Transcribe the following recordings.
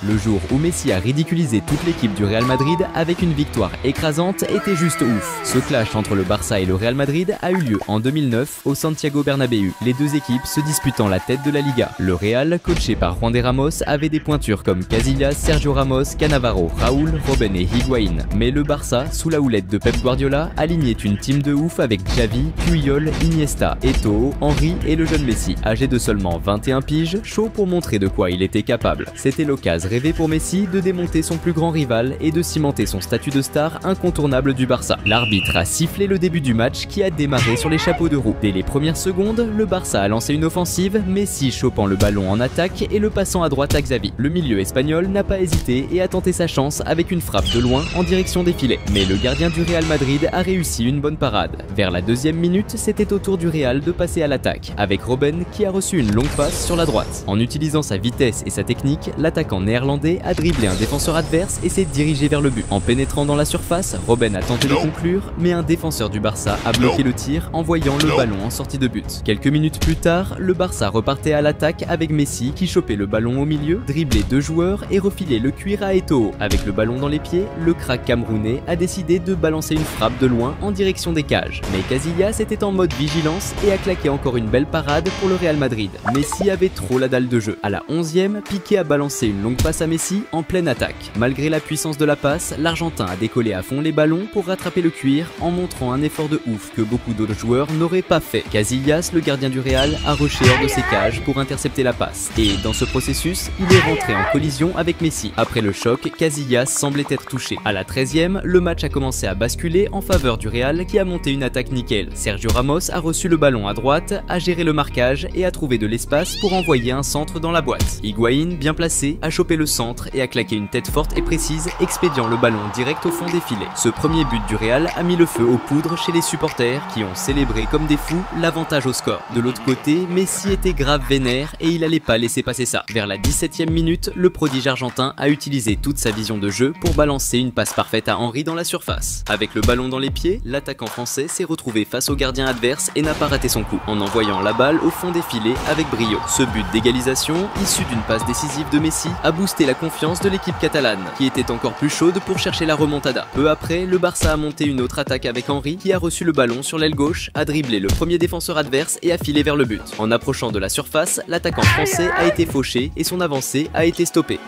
Le jour où Messi a ridiculisé toute l'équipe du Real Madrid avec une victoire écrasante était juste ouf. Ce clash entre le Barça et le Real Madrid a eu lieu en 2009 au Santiago Bernabéu, les deux équipes se disputant la tête de la Liga. Le Real, coaché par Juan de Ramos, avait des pointures comme Casillas, Sergio Ramos, Cannavaro, Raúl, Robben et Higuaín. Mais le Barça, sous la houlette de Pep Guardiola, alignait une team de ouf avec Xavi, Puyol, Iniesta, Eto'o, Henry et le jeune Messi, âgé de seulement 21 piges, chaud pour montrer de quoi il était capable. C'était l'occasion rêvé pour Messi de démonter son plus grand rival et de cimenter son statut de star incontournable du Barça. L'arbitre a sifflé le début du match qui a démarré sur les chapeaux de roue. Dès les premières secondes, le Barça a lancé une offensive, Messi chopant le ballon en attaque et le passant à droite à Xavi. Le milieu espagnol n'a pas hésité et a tenté sa chance avec une frappe de loin en direction des filets. Mais le gardien du Real Madrid a réussi une bonne parade. Vers la deuxième minute, c'était au tour du Real de passer à l'attaque, avec Robben qui a reçu une longue passe sur la droite. En utilisant sa vitesse et sa technique, l'attaquant néerlandais a dribblé un défenseur adverse et s'est dirigé vers le but. En pénétrant dans la surface, Robben a tenté de conclure, mais un défenseur du Barça a bloqué le tir en voyant le ballon en sortie de but. Quelques minutes plus tard, le Barça repartait à l'attaque avec Messi qui chopait le ballon au milieu, driblait deux joueurs et refilait le cuir à Eto'o. Avec le ballon dans les pieds, le crack camerounais a décidé de balancer une frappe de loin en direction des cages. Mais Casillas était en mode vigilance et a claqué encore une belle parade pour le Real Madrid. Messi avait trop la dalle de jeu. À la 11e, Piqué a balancé une longue passe à Messi en pleine attaque. Malgré la puissance de la passe, l'Argentin a décollé à fond les ballons pour rattraper le cuir en montrant un effort de ouf que beaucoup d'autres joueurs n'auraient pas fait. Casillas, le gardien du Real, a rushé hors de ses cages pour intercepter la passe. Et dans ce processus, il est rentré en collision avec Messi. Après le choc, Casillas semblait être touché. À la 13e, le match a commencé à basculer en faveur du Real qui a monté une attaque nickel. Sergio Ramos a reçu le ballon à droite, a géré le marquage et a trouvé de l'espace pour envoyer un centre dans la boîte. Higuaín, bien placé, a chopé le centre et a claqué une tête forte et précise, expédiant le ballon direct au fond des filets. Ce premier but du Real a mis le feu aux poudres chez les supporters qui ont célébré comme des fous l'avantage au score. De l'autre côté, Messi était grave vénère et il allait pas laisser passer ça. Vers la 17e minute, le prodige argentin a utilisé toute sa vision de jeu pour balancer une passe parfaite à Henry dans la surface. Avec le ballon dans les pieds, l'attaquant français s'est retrouvé face au gardien adverse et n'a pas raté son coup, en envoyant la balle au fond des filets avec brio. Ce but d'égalisation, issu d'une passe décisive de Messi, a boosté la confiance de l'équipe catalane, qui était encore plus chaude pour chercher la remontada. Peu après, le Barça a monté une autre attaque avec Henry, qui a reçu le ballon sur l'aile gauche, a dribblé le premier défenseur adverse et a filé vers le but. En approchant de la surface, l'attaquant français a été fauché et son avancée a été stoppée.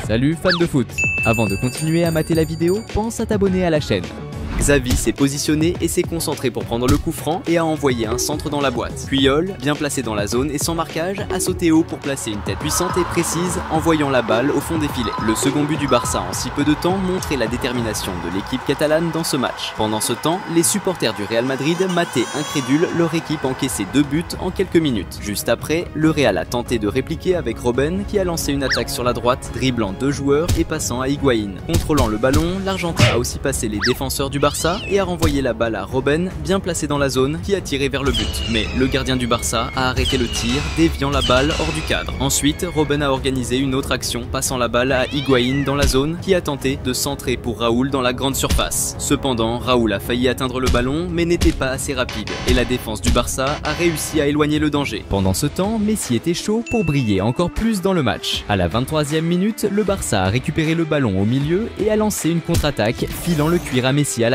Salut fans de foot! Avant de continuer à mater la vidéo, pense à t'abonner à la chaîne. Xavi s'est positionné et s'est concentré pour prendre le coup franc et a envoyé un centre dans la boîte. Puyol, bien placé dans la zone et sans marquage, a sauté haut pour placer une tête puissante et précise, envoyant la balle au fond des filets. Le second but du Barça en si peu de temps montrait la détermination de l'équipe catalane dans ce match. Pendant ce temps, les supporters du Real Madrid mataient incrédules leur équipe encaisser 2 buts en quelques minutes. Juste après, le Real a tenté de répliquer avec Robben qui a lancé une attaque sur la droite, dribblant 2 joueurs et passant à Higuaín. Contrôlant le ballon, l'Argentin a aussi passé les défenseurs du Barça et a renvoyé la balle à Robben, bien placé dans la zone, qui a tiré vers le but. Mais le gardien du Barça a arrêté le tir, déviant la balle hors du cadre. Ensuite, Robben a organisé une autre action, passant la balle à Higuaín dans la zone, qui a tenté de centrer pour Raúl dans la grande surface. Cependant, Raúl a failli atteindre le ballon, mais n'était pas assez rapide, et la défense du Barça a réussi à éloigner le danger. Pendant ce temps, Messi était chaud pour briller encore plus dans le match. À la 23e minute, le Barça a récupéré le ballon au milieu et a lancé une contre-attaque, filant le cuir à Messi à l'attaque.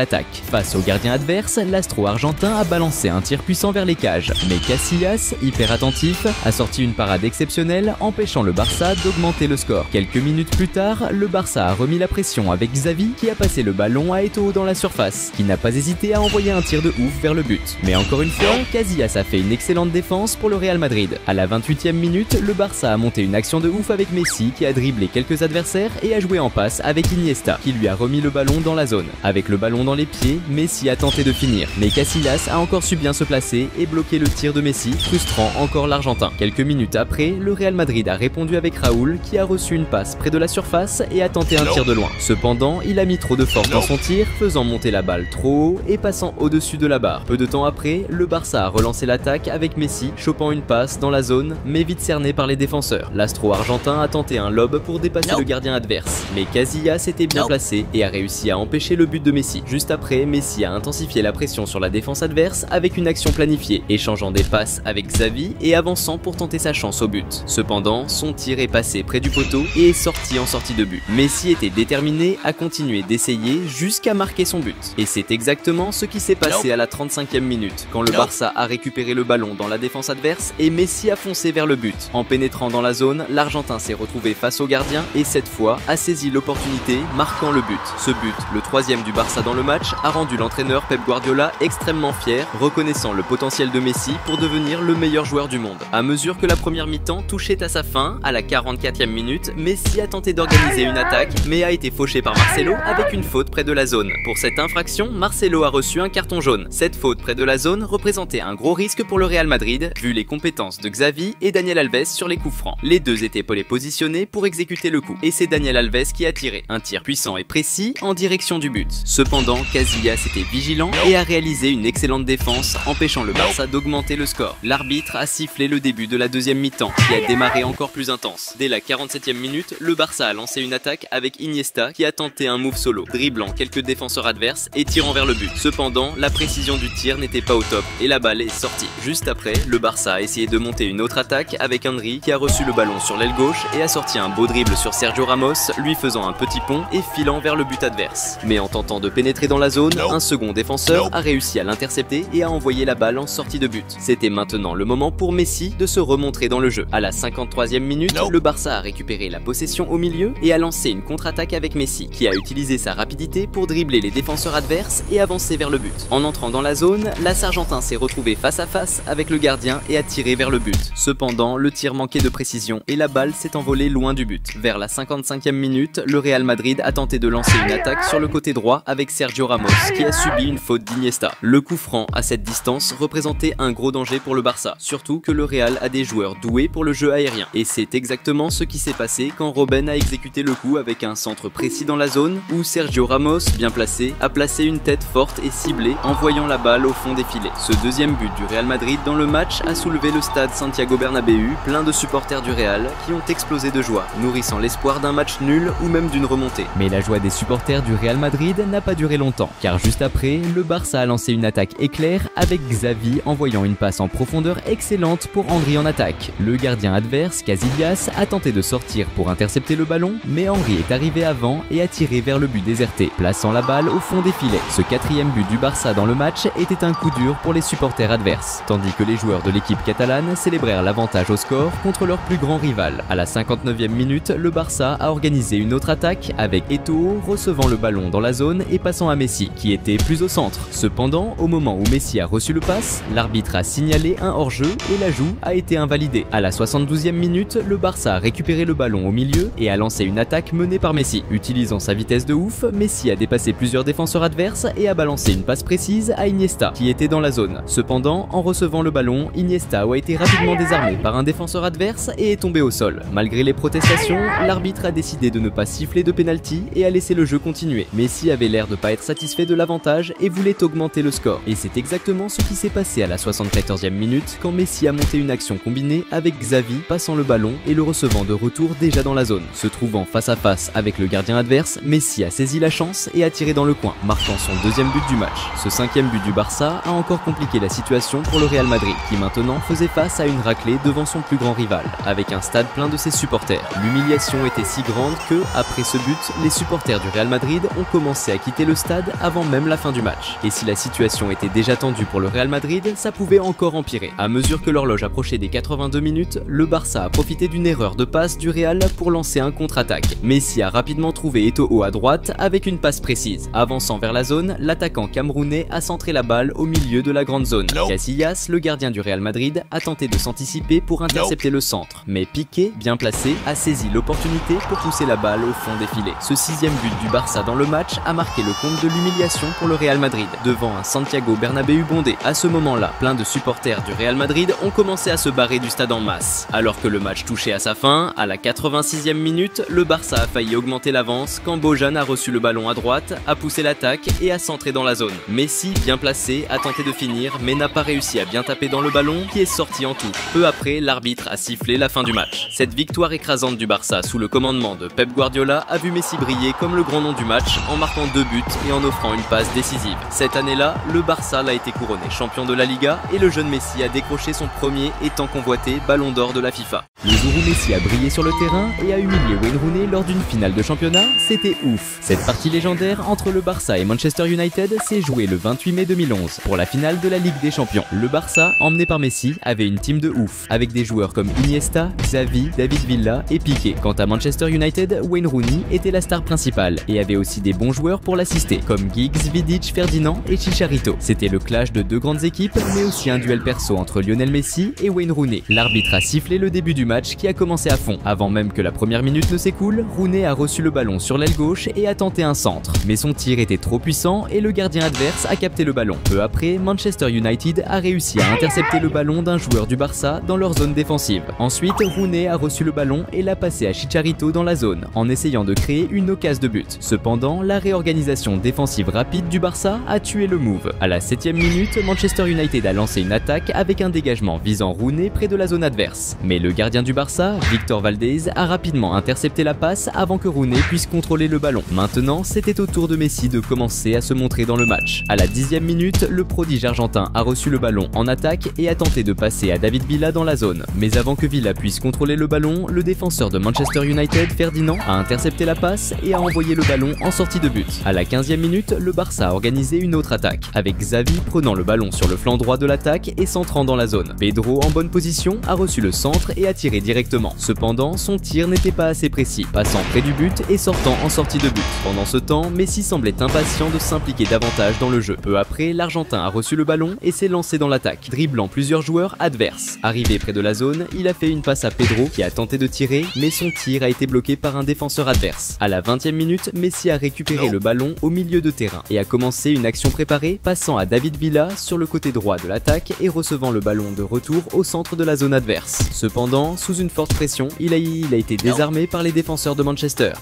Face au gardien adverse, l'astro argentin a balancé un tir puissant vers les cages, mais Casillas, hyper attentif, a sorti une parade exceptionnelle, empêchant le Barça d'augmenter le score. Quelques minutes plus tard, le Barça a remis la pression avec Xavi qui a passé le ballon à Eto'o dans la surface, qui n'a pas hésité à envoyer un tir de ouf vers le but. Mais encore une fois, Casillas a fait une excellente défense pour le Real Madrid. À la 28e minute, le Barça a monté une action de ouf avec Messi qui a dribblé quelques adversaires et a joué en passe avec Iniesta, qui lui a remis le ballon dans la zone. Avec le ballon dans les pieds, Messi a tenté de finir, mais Casillas a encore su bien se placer et bloquer le tir de Messi, frustrant encore l'Argentin. Quelques minutes après, le Real Madrid a répondu avec Raúl qui a reçu une passe près de la surface et a tenté un tir de loin. Cependant, il a mis trop de force dans son tir, faisant monter la balle trop haut et passant au-dessus de la barre. Peu de temps après, le Barça a relancé l'attaque avec Messi, chopant une passe dans la zone, mais vite cerné par les défenseurs. L'astro argentin a tenté un lob pour dépasser le gardien adverse, mais Casillas était bien placé et a réussi à empêcher le but de Messi. Juste après, Messi a intensifié la pression sur la défense adverse avec une action planifiée, échangeant des passes avec Xavi et avançant pour tenter sa chance au but. Cependant, son tir est passé près du poteau et est sorti en sortie de but. Messi était déterminé à continuer d'essayer jusqu'à marquer son but. Et c'est exactement ce qui s'est passé à la 35e minute, quand le Barça a récupéré le ballon dans la défense adverse et Messi a foncé vers le but. En pénétrant dans la zone, l'Argentin s'est retrouvé face au gardien et cette fois a saisi l'opportunité, marquant le but. Ce but, le troisième du Barça dans le match, a rendu l'entraîneur Pep Guardiola extrêmement fier, reconnaissant le potentiel de Messi pour devenir le meilleur joueur du monde. À mesure que la première mi-temps touchait à sa fin, à la 44e minute, Messi a tenté d'organiser une attaque, mais a été fauché par Marcelo avec une faute près de la zone. Pour cette infraction, Marcelo a reçu un carton jaune. Cette faute près de la zone représentait un gros risque pour le Real Madrid, vu les compétences de Xavi et Daniel Alves sur les coups francs. Les deux étaient positionnés pour exécuter le coup, et c'est Daniel Alves qui a tiré un tir puissant et précis en direction du but. Cependant, Casillas était vigilant et a réalisé une excellente défense, empêchant le Barça d'augmenter le score. L'arbitre a sifflé le début de la deuxième mi-temps, qui a démarré encore plus intense. Dès la 47e minute, le Barça a lancé une attaque avec Iniesta qui a tenté un move solo, dribblant quelques défenseurs adverses et tirant vers le but. Cependant, la précision du tir n'était pas au top et la balle est sortie. Juste après, le Barça a essayé de monter une autre attaque avec Henry qui a reçu le ballon sur l'aile gauche et a sorti un beau dribble sur Sergio Ramos, lui faisant un petit pont et filant vers le but adverse. Mais en tentant de pénétrer dans la zone, un second défenseur a réussi à l'intercepter et a envoyé la balle en sortie de but. C'était maintenant le moment pour Messi de se remontrer dans le jeu. À la 53e minute, le Barça a récupéré la possession au milieu et a lancé une contre-attaque avec Messi, qui a utilisé sa rapidité pour dribbler les défenseurs adverses et avancer vers le but. En entrant dans la zone, l'As argentin s'est retrouvé face à face avec le gardien et a tiré vers le but. Cependant, le tir manquait de précision et la balle s'est envolée loin du but. Vers la 55e minute, le Real Madrid a tenté de lancer une attaque sur le côté droit avec Sergio Ramos, qui a subi une faute d'Iniesta. Le coup franc à cette distance représentait un gros danger pour le Barça, surtout que le Real a des joueurs doués pour le jeu aérien. Et c'est exactement ce qui s'est passé quand Robben a exécuté le coup avec un centre précis dans la zone, où Sergio Ramos, bien placé, a placé une tête forte et ciblée, envoyant la balle au fond des filets. Ce deuxième but du Real Madrid dans le match a soulevé le stade Santiago Bernabéu, plein de supporters du Real qui ont explosé de joie, nourrissant l'espoir d'un match nul ou même d'une remontée. Mais la joie des supporters du Real Madrid n'a pas duré longtemps, car juste après, le Barça a lancé une attaque éclair avec Xavi envoyant une passe en profondeur excellente pour Henry en attaque. Le gardien adverse, Casillas, a tenté de sortir pour intercepter le ballon, mais Henry est arrivé avant et a tiré vers le but déserté, plaçant la balle au fond des filets. Ce quatrième but du Barça dans le match était un coup dur pour les supporters adverses, tandis que les joueurs de l'équipe catalane célébrèrent l'avantage au score contre leur plus grand rival. À la 59e minute, le Barça a organisé une autre attaque avec Eto'o recevant le ballon dans la zone et passant à Messi, qui était plus au centre. Cependant, au moment où Messi a reçu le pass, l'arbitre a signalé un hors-jeu et l'ajout a été invalidé. À la 72e minute, le Barça a récupéré le ballon au milieu et a lancé une attaque menée par Messi. Utilisant sa vitesse de ouf, Messi a dépassé plusieurs défenseurs adverses et a balancé une passe précise à Iniesta, qui était dans la zone. Cependant, en recevant le ballon, Iniesta a été rapidement désarmé par un défenseur adverse et est tombé au sol. Malgré les protestations, l'arbitre a décidé de ne pas siffler de pénalty et a laissé le jeu continuer. Messi avait l'air de pas être satisfait de l'avantage et voulait augmenter le score. Et c'est exactement ce qui s'est passé à la 74e minute quand Messi a monté une action combinée avec Xavi passant le ballon et le recevant de retour déjà dans la zone. Se trouvant face à face avec le gardien adverse, Messi a saisi la chance et a tiré dans le coin, marquant son deuxième but du match. Ce cinquième but du Barça a encore compliqué la situation pour le Real Madrid, qui maintenant faisait face à une raclée devant son plus grand rival, avec un stade plein de ses supporters. L'humiliation était si grande que, après ce but, les supporters du Real Madrid ont commencé à quitter le stade avant même la fin du match. Et si la situation était déjà tendue pour le Real Madrid, ça pouvait encore empirer. À mesure que l'horloge approchait des 82 minutes, le Barça a profité d'une erreur de passe du Real pour lancer un contre-attaque. Messi a rapidement trouvé Eto'o à droite avec une passe précise. Avançant vers la zone, l'attaquant camerounais a centré la balle au milieu de la grande zone. Casillas, le gardien du Real Madrid, a tenté de s'anticiper pour intercepter le centre. Mais Piqué, bien placé, a saisi l'opportunité pour pousser la balle au fond des filets. Ce sixième but du Barça dans le match a marqué le compte de l'humiliation pour le Real Madrid, devant un Santiago Bernabéu bondé. À ce moment-là, plein de supporters du Real Madrid ont commencé à se barrer du stade en masse. Alors que le match touchait à sa fin, à la 86e minute, le Barça a failli augmenter l'avance quand Bojan a reçu le ballon à droite, a poussé l'attaque et a centré dans la zone. Messi, bien placé, a tenté de finir mais n'a pas réussi à bien taper dans le ballon qui est sorti en tout. Peu après, l'arbitre a sifflé la fin du match. Cette victoire écrasante du Barça sous le commandement de Pep Guardiola a vu Messi briller comme le grand nom du match en marquant 2 buts et en offrant une passe décisive. Cette année-là, le Barça a été couronné champion de la Liga et le jeune Messi a décroché son premier et tant convoité ballon d'or de la FIFA. Le jour où Messi a brillé sur le terrain et a humilié Wayne Rooney lors d'une finale de championnat, c'était ouf. Cette partie légendaire entre le Barça et Manchester United s'est jouée le 28 mai 2011 pour la finale de la Ligue des Champions. Le Barça, emmené par Messi, avait une team de ouf, avec des joueurs comme Iniesta, Xavi, David Villa et Piqué. Quant à Manchester United, Wayne Rooney était la star principale et avait aussi des bons joueurs pour l'assister, comme Giggs, Vidic, Ferdinand et Chicharito. C'était le clash de deux grandes équipes, mais aussi un duel perso entre Lionel Messi et Wayne Rooney. L'arbitre a sifflé le début du match qui a commencé à fond. Avant même que la première minute ne s'écoule, Rooney a reçu le ballon sur l'aile gauche et a tenté un centre. Mais son tir était trop puissant et le gardien adverse a capté le ballon. Peu après, Manchester United a réussi à intercepter le ballon d'un joueur du Barça dans leur zone défensive. Ensuite, Rooney a reçu le ballon et l'a passé à Chicharito dans la zone, en essayant de créer une occasion de but. Cependant, la réorganisation défensive rapide du Barça a tué le move. À la 7e minute, Manchester United a lancé une attaque avec un dégagement visant Rooney près de la zone adverse. Mais le gardien du Barça, Victor Valdés, a rapidement intercepté la passe avant que Rooney puisse contrôler le ballon. Maintenant, c'était au tour de Messi de commencer à se montrer dans le match. À la 10e minute, le prodige argentin a reçu le ballon en attaque et a tenté de passer à David Villa dans la zone. Mais avant que Villa puisse contrôler le ballon, le défenseur de Manchester United, Ferdinand, a intercepté la passe et a envoyé le ballon en sortie de but. À la 15e minute, le Barça a organisé une autre attaque, avec Xavi prenant le ballon sur le flanc droit de l'attaque et centrant dans la zone. Pedro, en bonne position, a reçu le centre et a tiré directement. Cependant, son tir n'était pas assez précis, passant près du but et sortant en sortie de but. Pendant ce temps, Messi semblait impatient de s'impliquer davantage dans le jeu. Peu après, l'Argentin a reçu le ballon et s'est lancé dans l'attaque, dribblant plusieurs joueurs adverses. Arrivé près de la zone, il a fait une passe à Pedro qui a tenté de tirer, mais son tir a été bloqué par un défenseur adverse. À la 20e minute, Messi a récupéré le ballon au milieu de terrain et a commencé une action préparée, passant à David Villa sur le côté droit de l'attaque et recevant le ballon de retour au centre de la zone adverse. Cependant, sous une forte pression, il a été désarmé par les défenseurs de Manchester.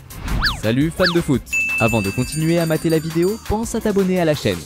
Salut fans de foot! Avant de continuer à mater la vidéo, pense à t'abonner à la chaîne.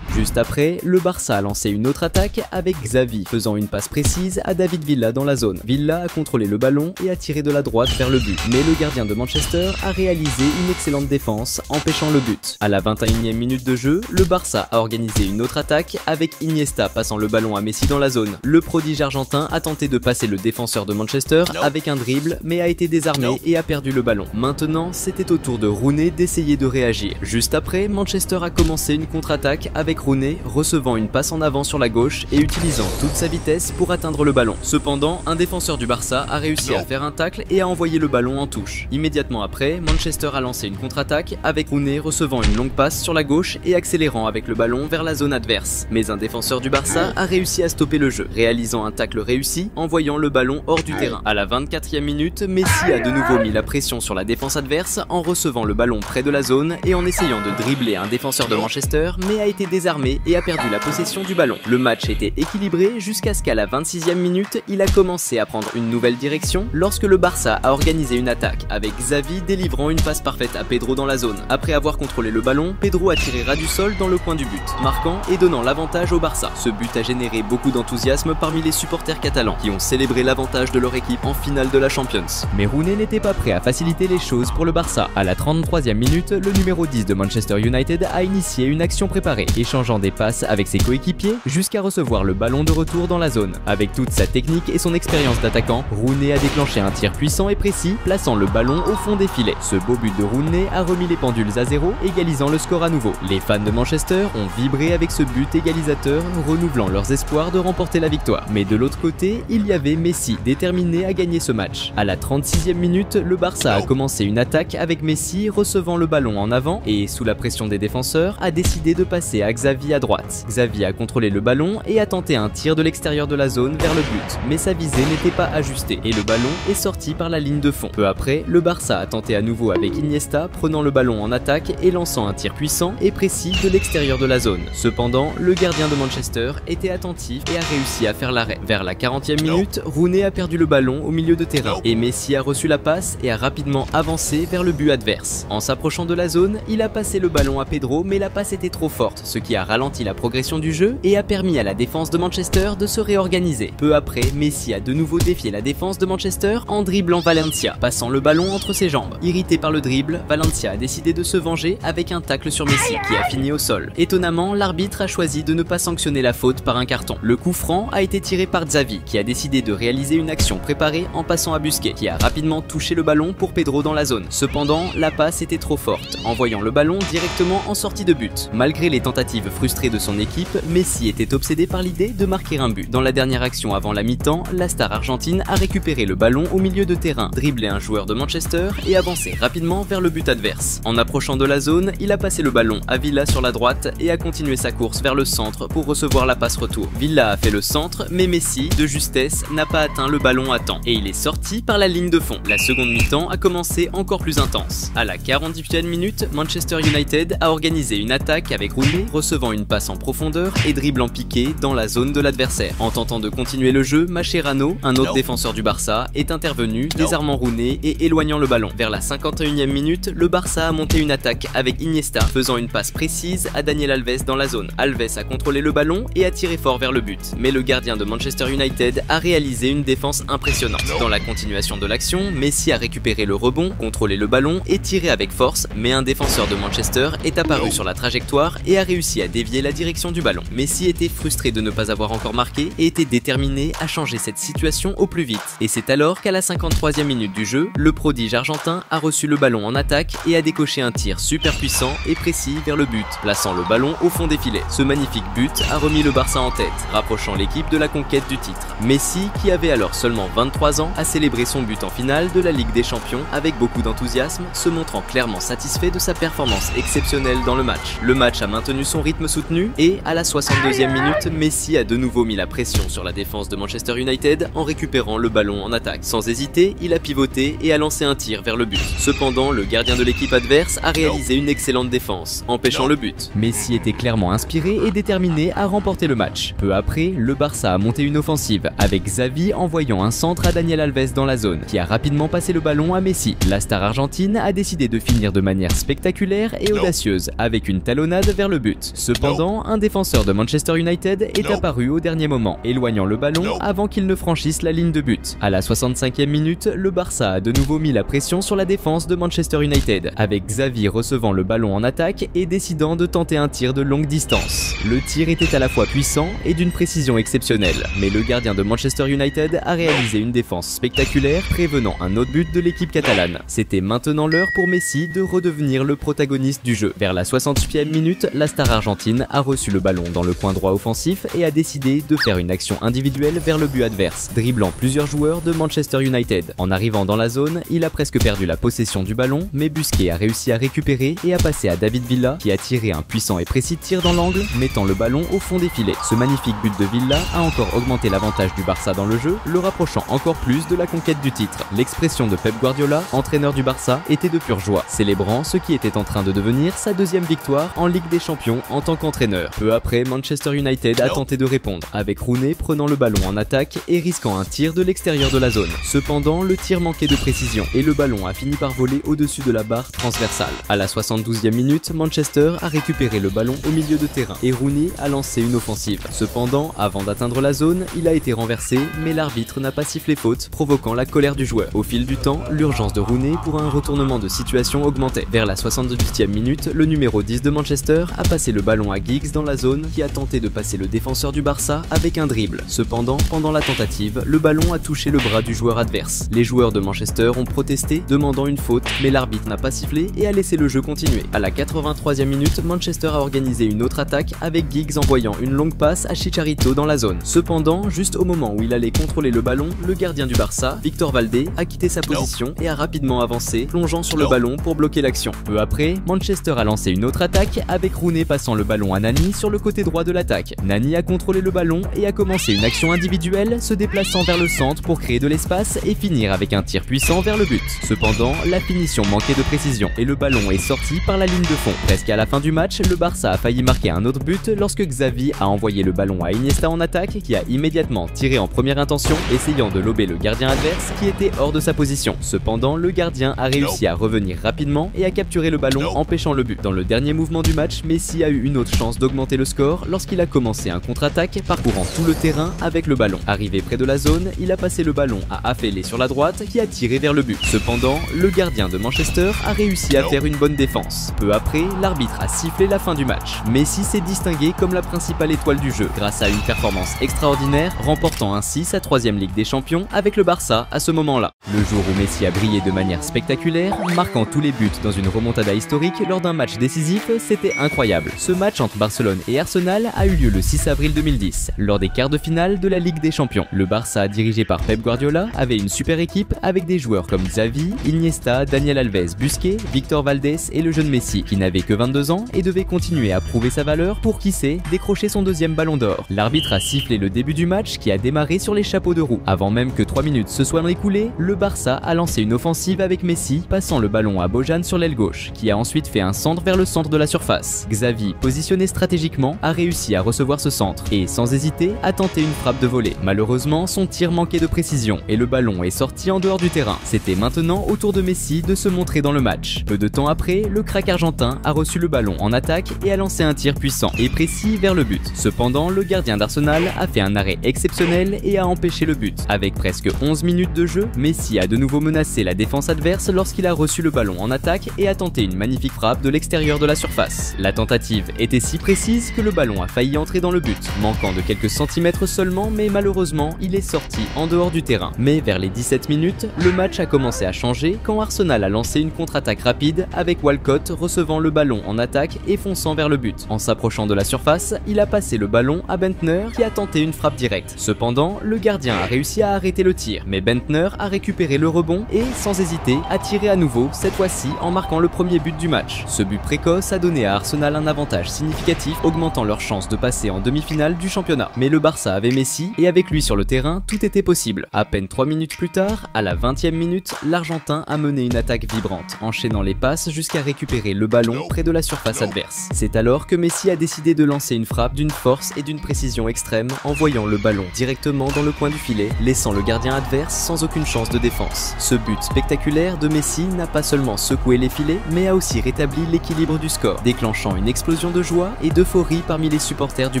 Juste après, le Barça a lancé une autre attaque avec Xavi faisant une passe précise à David Villa dans la zone. Villa a contrôlé le ballon et a tiré de la droite vers le but, mais le gardien de Manchester a réalisé une excellente défense empêchant le but. À la 21e minute de jeu, le Barça a organisé une autre attaque avec Iniesta passant le ballon à Messi dans la zone. Le prodige argentin a tenté de passer le défenseur de Manchester avec un dribble mais a été désarmé et a perdu le ballon. Maintenant, c'était au tour de Rooney d'essayer de réagir. Juste après, Manchester a commencé une contre-attaque avec Rooney recevant une passe en avant sur la gauche et utilisant toute sa vitesse pour atteindre le ballon. Cependant, un défenseur du Barça a réussi à faire un tacle et a envoyé le ballon en touche. Immédiatement après, Manchester a lancé une contre-attaque avec Rooney recevant une longue passe sur la gauche et accélérant avec le ballon vers la zone adverse. Mais un défenseur du Barça a réussi à stopper le jeu, réalisant un tacle réussi, envoyant le ballon hors du terrain. À la 24e minute, Messi a de nouveau mis la pression sur la défense adverse en recevant le ballon près de la zone et en essayant de dribbler un défenseur de Manchester, mais a été désarmé et a perdu la possession du ballon. Le match était équilibré jusqu'à ce qu'à la 26e minute, il a commencé à prendre une nouvelle direction lorsque le Barça a organisé une attaque avec Xavi délivrant une passe parfaite à Pedro dans la zone. Après avoir contrôlé le ballon, Pedro a tiré ras du sol dans le coin du but, marquant et donnant l'avantage au Barça. Ce but a généré beaucoup d'enthousiasme parmi les supporters catalans qui ont célébré l'avantage de leur équipe en finale de la Champions. Mais Rooney n'était pas prêt à faciliter les choses pour le Barça. À la 33e minute, le numéro 10 de Manchester United a initié une action préparée, échangeant des passes avec ses coéquipiers jusqu'à recevoir le ballon de retour dans la zone. Avec toute sa technique et son expérience d'attaquant, Rooney a déclenché un tir puissant et précis, plaçant le ballon au fond des filets. Ce beau but de Rooney a remis les pendules à zéro, égalisant le score à nouveau. Les fans de Manchester ont vibré avec ce but égalisateur, renouvelant leurs espoirs de remporter la victoire. Mais de l'autre côté, il y avait Messi, déterminé à gagner ce match. À la 36e minute, le Barça a commencé une attaque avec Messi recevant le ballon en avant et, sous la pression des défenseurs, a décidé de passer à Xavi à droite. Xavi a contrôlé le ballon et a tenté un tir de l'extérieur de la zone vers le but, mais sa visée n'était pas ajustée et le ballon est sorti par la ligne de fond. Peu après, le Barça a tenté à nouveau avec Iniesta, prenant le ballon en attaque et lançant un tir puissant et précis de l'extérieur de la zone. Cependant, le gardien de Manchester était attentif et a réussi à faire l'arrêt. Vers la 40e minute, Rooney a perdu le ballon au milieu de terrain et Messi a reçu la passe et a rapidement avancé vers le but adverse. En s'approchant de la zone, il a passé le ballon à Pedro, mais la passe était trop forte, ce qui a a ralenti la progression du jeu et a permis à la défense de Manchester de se réorganiser. Peu après, Messi a de nouveau défié la défense de Manchester en dribblant Valencia, passant le ballon entre ses jambes. Irrité par le dribble, Valencia a décidé de se venger avec un tacle sur Messi qui a fini au sol. Étonnamment, l'arbitre a choisi de ne pas sanctionner la faute par un carton. Le coup franc a été tiré par Xavi qui a décidé de réaliser une action préparée en passant à Busquets qui a rapidement touché le ballon pour Pedro dans la zone. Cependant, la passe était trop forte, envoyant le ballon directement en sortie de but. Malgré les tentatives frustrées de son équipe, Messi était obsédé par l'idée de marquer un but. Dans la dernière action avant la mi-temps, la star argentine a récupéré le ballon au milieu de terrain, dribblé un joueur de Manchester et avancé rapidement vers le but adverse. En approchant de la zone, il a passé le ballon à Villa sur la droite et a continué sa course vers le centre pour recevoir la passe retour. Villa a fait le centre, mais Messi, de justesse, n'a pas atteint le ballon à temps et il est sorti par la ligne de fond. La seconde mi-temps a commencé encore plus intense. À la 48e minute, Manchester United a organisé une attaque avec Rooney recevant une passe en profondeur et dribblant piqué dans la zone de l'adversaire. En tentant de continuer le jeu, Mascherano, un autre défenseur du Barça, est intervenu, désarmant Rooney et éloignant le ballon. Vers la 51e minute, le Barça a monté une attaque avec Iniesta, faisant une passe précise à Daniel Alves dans la zone. Alves a contrôlé le ballon et a tiré fort vers le but, mais le gardien de Manchester United a réalisé une défense impressionnante. Dans la continuation de l'action, Messi a récupéré le rebond, contrôlé le ballon et tiré avec force, mais un défenseur de Manchester est apparu sur la trajectoire et a réussi à dévier la direction du ballon. Messi était frustré de ne pas avoir encore marqué et était déterminé à changer cette situation au plus vite. Et c'est alors qu'à la 53e minute du jeu, le prodige argentin a reçu le ballon en attaque et a décoché un tir super puissant et précis vers le but, plaçant le ballon au fond des filets. Ce magnifique but a remis le Barça en tête, rapprochant l'équipe de la conquête du titre. Messi, qui avait alors seulement 23 ans, a célébré son but en finale de la Ligue des Champions avec beaucoup d'enthousiasme, se montrant clairement satisfait de sa performance exceptionnelle dans le match. Le match a maintenu son rythme soutenu et, à la 62e minute, Messi a de nouveau mis la pression sur la défense de Manchester United en récupérant le ballon en attaque. Sans hésiter, il a pivoté et a lancé un tir vers le but. Cependant, le gardien de l'équipe adverse a réalisé une excellente défense, empêchant le but. Messi était clairement inspiré et déterminé à remporter le match. Peu après, le Barça a monté une offensive, avec Xavi envoyant un centre à Daniel Alves dans la zone, qui a rapidement passé le ballon à Messi. La star argentine a décidé de finir de manière spectaculaire et audacieuse, avec une talonnade vers le but. Cependant, un défenseur de Manchester United est apparu au dernier moment, éloignant le ballon avant qu'il ne franchisse la ligne de but. À la 65e minute, le Barça a de nouveau mis la pression sur la défense de Manchester United, avec Xavi recevant le ballon en attaque et décidant de tenter un tir de longue distance. Le tir était à la fois puissant et d'une précision exceptionnelle, mais le gardien de Manchester United a réalisé une défense spectaculaire, prévenant un autre but de l'équipe catalane. C'était maintenant l'heure pour Messi de redevenir le protagoniste du jeu. Vers la 68e minute, la star argentine a reçu le ballon dans le coin droit offensif et a décidé de faire une action individuelle vers le but adverse, dribblant plusieurs joueurs de Manchester United. En arrivant dans la zone, il a presque perdu la possession du ballon, mais Busquets a réussi à récupérer et a passé à David Villa, qui a tiré un puissant et précis tir dans l'angle, mettant le ballon au fond des filets. Ce magnifique but de Villa a encore augmenté l'avantage du Barça dans le jeu, le rapprochant encore plus de la conquête du titre. L'expression de Pep Guardiola, entraîneur du Barça, était de pure joie, célébrant ce qui était en train de devenir sa deuxième victoire en Ligue des Champions en tant qu'entraîneur. Peu après, Manchester United a tenté de répondre, avec Rooney prenant le ballon en attaque et risquant un tir de l'extérieur de la zone. Cependant, le tir manquait de précision et le ballon a fini par voler au-dessus de la barre transversale. À la 72e minute, Manchester a récupéré le ballon au milieu de terrain et Rooney a lancé une offensive. Cependant, avant d'atteindre la zone, il a été renversé, mais l'arbitre n'a pas sifflé faute, provoquant la colère du joueur. Au fil du temps, l'urgence de Rooney pour un retournement de situation augmentait. Vers la 78e minute, le numéro 10 de Manchester a passé le ballon à Giggs dans la zone, qui a tenté de passer le défenseur du Barça avec un dribble. Cependant, pendant la tentative, le ballon a touché le bras du joueur adverse. Les joueurs de Manchester ont protesté, demandant une faute, mais l'arbitre n'a pas sifflé et a laissé le jeu continuer. À la 83e minute, Manchester a organisé une autre attaque avec Giggs envoyant une longue passe à Chicharito dans la zone. Cependant, juste au moment où il allait contrôler le ballon, le gardien du Barça, Victor Valdé, a quitté sa position et a rapidement avancé, plongeant sur le ballon pour bloquer l'action. Peu après, Manchester a lancé une autre attaque avec Rooney passant le ballon à Nani sur le côté droit de l'attaque. Nani a contrôlé le ballon et a commencé une action individuelle, se déplaçant vers le centre pour créer de l'espace et finir avec un tir puissant vers le but. Cependant, la finition manquait de précision et le ballon est sorti par la ligne de fond. Presque à la fin du match, le Barça a failli marquer un autre but lorsque Xavi a envoyé le ballon à Iniesta en attaque, qui a immédiatement tiré en première intention, essayant de lober le gardien adverse qui était hors de sa position. Cependant, le gardien a réussi à revenir rapidement et à capturer le ballon, empêchant le but. Dans le dernier mouvement du match, Messi a eu eu une autre chance d'augmenter le score lorsqu'il a commencé un contre-attaque parcourant tout le terrain avec le ballon. Arrivé près de la zone, il a passé le ballon à Afellay sur la droite qui a tiré vers le but. Cependant, le gardien de Manchester a réussi à faire une bonne défense. Peu après, l'arbitre a sifflé la fin du match. Messi s'est distingué comme la principale étoile du jeu grâce à une performance extraordinaire, remportant ainsi sa 3e Ligue des Champions avec le Barça à ce moment-là. Le jour où Messi a brillé de manière spectaculaire, marquant tous les buts dans une remontada historique lors d'un match décisif, c'était incroyable. Ce match entre Barcelone et Arsenal a eu lieu le 6 avril 2010, lors des quarts de finale de la Ligue des Champions. Le Barça, dirigé par Pep Guardiola, avait une super équipe avec des joueurs comme Xavi, Iniesta, Daniel Alves, Busquets, Victor Valdés et le jeune Messi, qui n'avait que 22 ans et devait continuer à prouver sa valeur pour, qui sait, décrocher son 2e ballon d'or. L'arbitre a sifflé le début du match qui a démarré sur les chapeaux de roue. Avant même que 3 minutes se soient écoulées, le Barça a lancé une offensive avec Messi, passant le ballon à Bojan sur l'aile gauche, qui a ensuite fait un centre vers le centre de la surface. Xavi, positionné stratégiquement, a réussi à recevoir ce centre et, sans hésiter, a tenté une frappe de volée. Malheureusement, son tir manquait de précision et le ballon est sorti en dehors du terrain. C'était maintenant au tour de Messi de se montrer dans le match. Peu de temps après, le crack argentin a reçu le ballon en attaque et a lancé un tir puissant et précis vers le but. Cependant, le gardien d'Arsenal a fait un arrêt exceptionnel et a empêché le but. Avec presque 11 minutes de jeu, Messi a de nouveau menacé la défense adverse lorsqu'il a reçu le ballon en attaque et a tenté une magnifique frappe de l'extérieur de la surface. La tentative était si précise que le ballon a failli entrer dans le but, manquant de quelques centimètres seulement, mais malheureusement, il est sorti en dehors du terrain. Mais vers les 17 minutes, le match a commencé à changer quand Arsenal a lancé une contre-attaque rapide avec Walcott recevant le ballon en attaque et fonçant vers le but. En s'approchant de la surface, il a passé le ballon à Bentner qui a tenté une frappe directe. Cependant, le gardien a réussi à arrêter le tir, mais Bentner a récupéré le rebond et, sans hésiter, a tiré à nouveau, cette fois-ci en marquant le premier but du match. Ce but précoce a donné à Arsenal un avantage significatif, augmentant leur chance de passer en demi-finale du championnat. Mais le Barça avait Messi et avec lui sur le terrain, tout était possible. À peine 3 minutes plus tard, à la 20e minute, l'Argentin a mené une attaque vibrante, enchaînant les passes jusqu'à récupérer le ballon près de la surface adverse. C'est alors que Messi a décidé de lancer une frappe d'une force et d'une précision extrême, envoyant le ballon directement dans le coin du filet, laissant le gardien adverse sans aucune chance de défense. Ce but spectaculaire de Messi n'a pas seulement secoué les filets, mais a aussi rétabli l'équilibre du score, déclenchant une explosion de joie et d'euphorie parmi les supporters du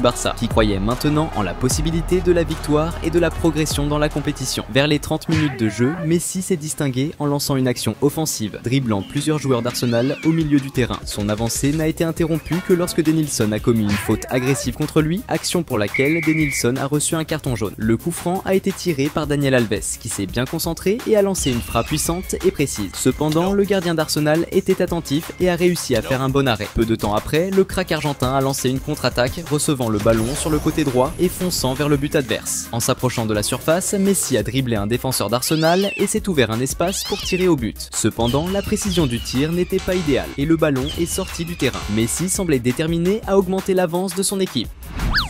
Barça, qui croyaient maintenant en la possibilité de la victoire et de la progression dans la compétition. Vers les 30 minutes de jeu, Messi s'est distingué en lançant une action offensive, dribblant plusieurs joueurs d'Arsenal au milieu du terrain. Son avancée n'a été interrompue que lorsque Denilson a commis une faute agressive contre lui, action pour laquelle Denilson a reçu un carton jaune. Le coup franc a été tiré par Daniel Alves, qui s'est bien concentré et a lancé une frappe puissante et précise. Cependant, le gardien d'Arsenal était attentif et a réussi à faire un bon arrêt. Peu de temps après, le crack argentin a lancé une contre-attaque, recevant le ballon sur le côté droit et fonçant vers le but adverse. En s'approchant de la surface, Messi a dribblé un défenseur d'Arsenal et s'est ouvert un espace pour tirer au but. Cependant, la précision du tir n'était pas idéale et le ballon est sorti du terrain. Messi semblait déterminé à augmenter l'avance de son équipe.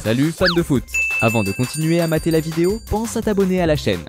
Salut fans de foot! Avant de continuer à mater la vidéo, pense à t'abonner à la chaîne.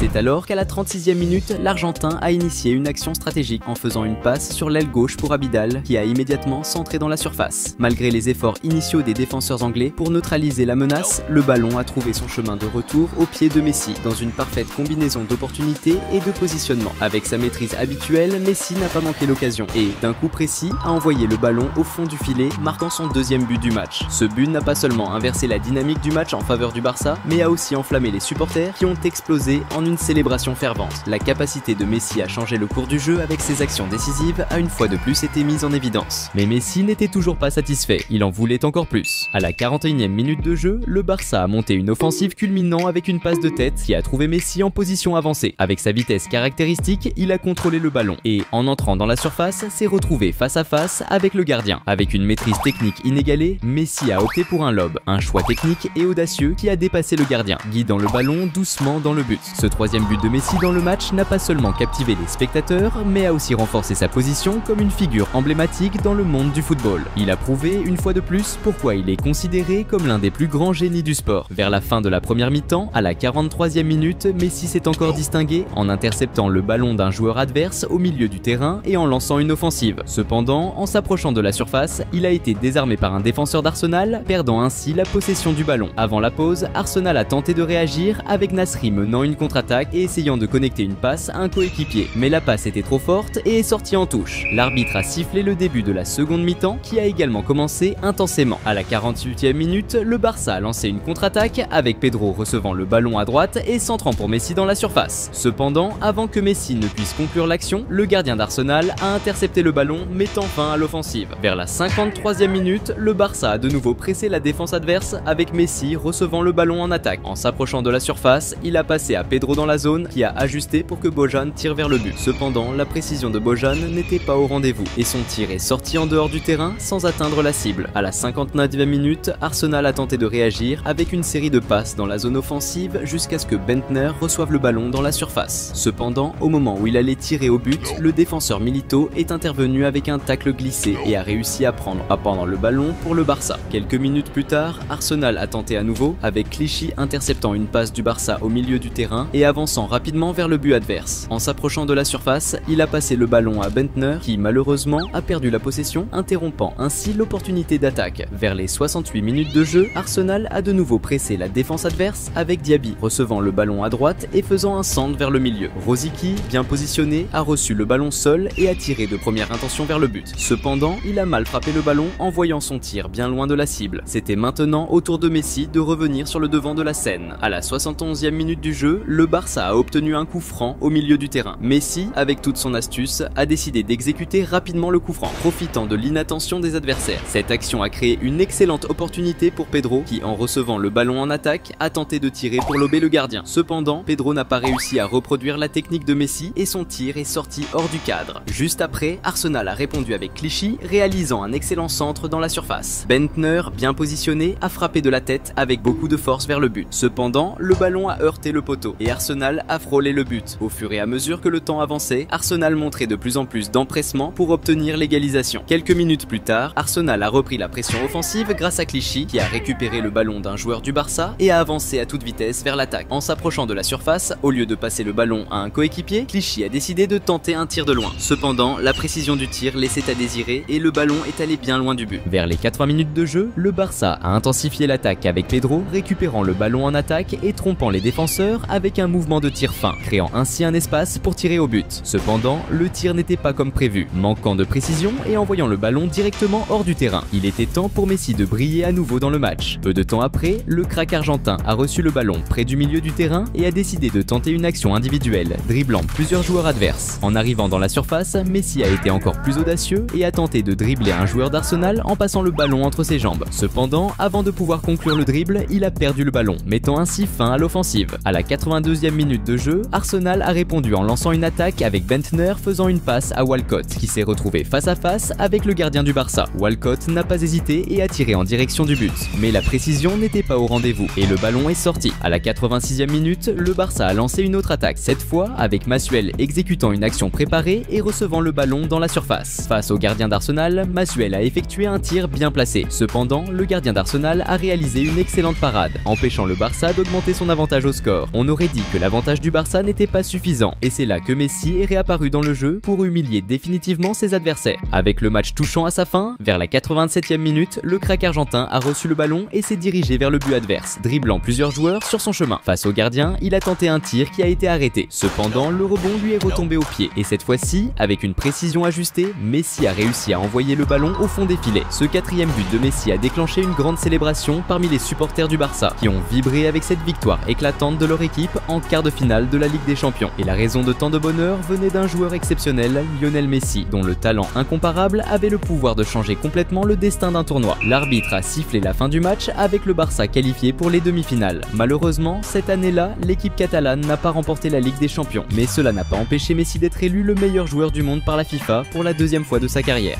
C'est alors qu'à la 36e minute, l'Argentin a initié une action stratégique en faisant une passe sur l'aile gauche pour Abidal qui a immédiatement centré dans la surface. Malgré les efforts initiaux des défenseurs anglais pour neutraliser la menace, le ballon a trouvé son chemin de retour au pied de Messi dans une parfaite combinaison d'opportunités et de positionnement. Avec sa maîtrise habituelle, Messi n'a pas manqué l'occasion et, d'un coup précis, a envoyé le ballon au fond du filet, marquant son 2e but du match. Ce but n'a pas seulement inversé la dynamique du match en faveur du Barça, mais a aussi enflammé les supporters qui ont explosé en une célébration fervente. La capacité de Messi à changer le cours du jeu avec ses actions décisives a une fois de plus été mise en évidence. Mais Messi n'était toujours pas satisfait, il en voulait encore plus. À la 41e minute de jeu, le Barça a monté une offensive culminant avec une passe de tête qui a trouvé Messi en position avancée. Avec sa vitesse caractéristique, il a contrôlé le ballon et, en entrant dans la surface, s'est retrouvé face à face avec le gardien. Avec une maîtrise technique inégalée, Messi a opté pour un lob, un choix technique et audacieux qui a dépassé le gardien, guidant le ballon doucement dans le but. Ce 3e but de Messi dans le match n'a pas seulement captivé les spectateurs, mais a aussi renforcé sa position comme une figure emblématique dans le monde du football. Il a prouvé une fois de plus pourquoi il est considéré comme l'un des plus grands génies du sport. Vers la fin de la première mi-temps, à la 43e minute, Messi s'est encore distingué en interceptant le ballon d'un joueur adverse au milieu du terrain et en lançant une offensive. Cependant, en s'approchant de la surface, il a été désarmé par un défenseur d'Arsenal, perdant ainsi la possession du ballon. Avant la pause, Arsenal a tenté de réagir avec Nasri menant une contre-attaque. contre-attaque et essayant de connecter une passe à un coéquipier. Mais la passe était trop forte et est sortie en touche. L'arbitre a sifflé le début de la seconde mi-temps qui a également commencé intensément. À la 48e minute, le Barça a lancé une contre-attaque avec Pedro recevant le ballon à droite et centrant pour Messi dans la surface. Cependant, avant que Messi ne puisse conclure l'action, le gardien d'Arsenal a intercepté le ballon, mettant fin à l'offensive. Vers la 53e minute, le Barça a de nouveau pressé la défense adverse avec Messi recevant le ballon en attaque. En s'approchant de la surface, il a passé à Pedro dans la zone qui a ajusté pour que Bojan tire vers le but. Cependant, la précision de Bojan n'était pas au rendez-vous et son tir est sorti en dehors du terrain sans atteindre la cible. À la 59e minute, Arsenal a tenté de réagir avec une série de passes dans la zone offensive jusqu'à ce que Bendtner reçoive le ballon dans la surface. Cependant, au moment où il allait tirer au but, le défenseur Milito est intervenu avec un tacle glissé et a réussi à prendre le ballon pour le Barça. Quelques minutes plus tard, Arsenal a tenté à nouveau avec Clichy interceptant une passe du Barça au milieu du terrain et avançant rapidement vers le but adverse. En s'approchant de la surface, il a passé le ballon à Bendtner qui malheureusement a perdu la possession, interrompant ainsi l'opportunité d'attaque. Vers les 68 minutes de jeu, Arsenal a de nouveau pressé la défense adverse avec Diaby recevant le ballon à droite et faisant un centre vers le milieu. Rosicky, bien positionné, a reçu le ballon seul et a tiré de première intention vers le but. Cependant, il a mal frappé le ballon en voyant son tir bien loin de la cible. C'était maintenant au tour de Messi de revenir sur le devant de la scène. À la 71e minute du jeu, le Barça a obtenu un coup franc au milieu du terrain. Messi, avec toute son astuce, a décidé d'exécuter rapidement le coup franc, profitant de l'inattention des adversaires. Cette action a créé une excellente opportunité pour Pedro qui, en recevant le ballon en attaque, a tenté de tirer pour lober le gardien. Cependant, Pedro n'a pas réussi à reproduire la technique de Messi et son tir est sorti hors du cadre. Juste après, Arsenal a répondu avec Clichy, réalisant un excellent centre dans la surface. Bendtner, bien positionné, a frappé de la tête avec beaucoup de force vers le but. Cependant, le ballon a heurté le poteau et Arsenal a frôlé le but. Au fur et à mesure que le temps avançait, Arsenal montrait de plus en plus d'empressement pour obtenir l'égalisation. Quelques minutes plus tard, Arsenal a repris la pression offensive grâce à Clichy qui a récupéré le ballon d'un joueur du Barça et a avancé à toute vitesse vers l'attaque. En s'approchant de la surface, au lieu de passer le ballon à un coéquipier, Clichy a décidé de tenter un tir de loin. Cependant, la précision du tir laissait à désirer et le ballon est allé bien loin du but. Vers les 80 minutes de jeu, le Barça a intensifié l'attaque avec Pedro, récupérant le ballon en attaque et trompant les défenseurs avec un mouvement de tir fin, créant ainsi un espace pour tirer au but. Cependant, le tir n'était pas comme prévu, manquant de précision et envoyant le ballon directement hors du terrain. Il était temps pour Messi de briller à nouveau dans le match. Peu de temps après, le crack argentin a reçu le ballon près du milieu du terrain et a décidé de tenter une action individuelle, dribblant plusieurs joueurs adverses. En arrivant dans la surface, Messi a été encore plus audacieux et a tenté de dribbler un joueur d'Arsenal en passant le ballon entre ses jambes. Cependant, avant de pouvoir conclure le dribble, il a perdu le ballon, mettant ainsi fin à l'offensive. À la 82e minute de jeu, Arsenal a répondu en lançant une attaque avec Bendtner faisant une passe à Walcott, qui s'est retrouvé face à face avec le gardien du Barça. Walcott n'a pas hésité et a tiré en direction du but, mais la précision n'était pas au rendez-vous et le ballon est sorti. À la 86e minute, le Barça a lancé une autre attaque, cette fois avec Massuel exécutant une action préparée et recevant le ballon dans la surface. Face au gardien d'Arsenal, Massuel a effectué un tir bien placé. Cependant, le gardien d'Arsenal a réalisé une excellente parade, empêchant le Barça d'augmenter son avantage au score. On aurait dit que l'avantage du Barça n'était pas suffisant, et c'est là que Messi est réapparu dans le jeu pour humilier définitivement ses adversaires. Avec le match touchant à sa fin, vers la 87e minute, le crack argentin a reçu le ballon et s'est dirigé vers le but adverse, dribblant plusieurs joueurs sur son chemin. Face au gardien, il a tenté un tir qui a été arrêté. Cependant, le rebond lui est retombé au pied, et cette fois-ci, avec une précision ajustée, Messi a réussi à envoyer le ballon au fond des filets. Ce quatrième but de Messi a déclenché une grande célébration parmi les supporters du Barça, qui ont vibré avec cette victoire éclatante de leur équipe en quart de finale de la Ligue des Champions. Et la raison de tant de bonheur venait d'un joueur exceptionnel, Lionel Messi, dont le talent incomparable avait le pouvoir de changer complètement le destin d'un tournoi. L'arbitre a sifflé la fin du match avec le Barça qualifié pour les demi-finales. Malheureusement, cette année-là, l'équipe catalane n'a pas remporté la Ligue des Champions, mais cela n'a pas empêché Messi d'être élu le meilleur joueur du monde par la FIFA pour la deuxième fois de sa carrière.